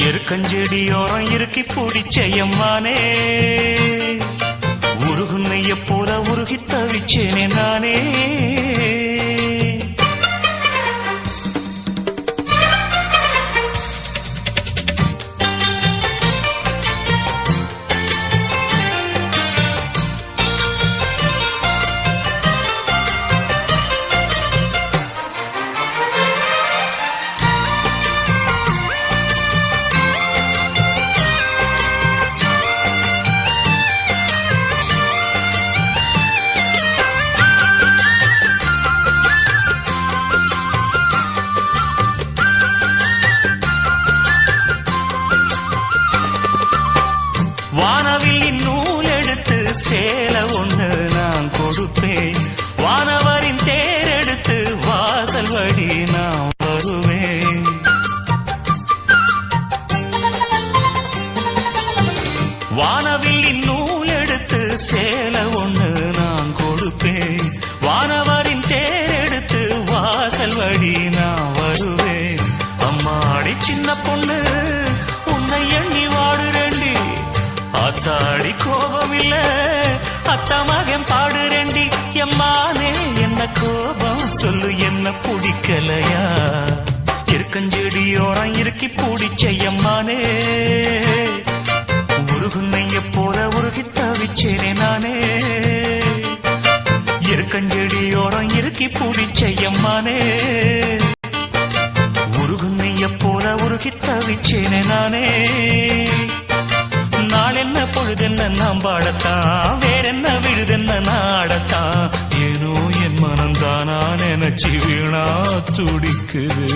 எருக்கஞ்செடியோரம் இறுக்கி பிடிச்சையம்மானே உருகுன்னைய போல உருகி தவிச்சேனே நானே வானவில் நூல் எடுத்து சேல ஒண்ணு நான் கொடுப்பேன் வானவரின் தேரெடுத்து வாசல் வழி நான் வருவேன் வானவில் நூல் எடுத்து சேல ஒண்ணு நான் கொடுப்பேன் வானவரின் தேரெடுத்து வாசல் வழி நான் வருவேன் அம்மாடி சின்ன பொண்ணு உன்னை எண்ணி வாடுறேண்டி அத்தாடி கோபம் இல்ல அத்தா மகன் பாடுறேண்டி எம்மானே என்ன கோபம் சொல்லு என்ன பிடிக்கலையா எருக்கஞ்செடியோரம் இறுக்கி பிடிச்சையம்மானே உருகுன்னைய போல உருகி தவிச்சேனே நானே எருக்கஞ்செடியோரம் இறுக்கி பிடிச்சையம்மானே உருகுன்னைய போல உருகி தவிச்சேனே நானே நாளென்ன பொழுதென்ன நாம் பாடத்தான் வேறென்ன விழுதென்ன நாடத்தான் ஏனோ என் மனம்தானா நினைச்சு வீணா துடிக்குது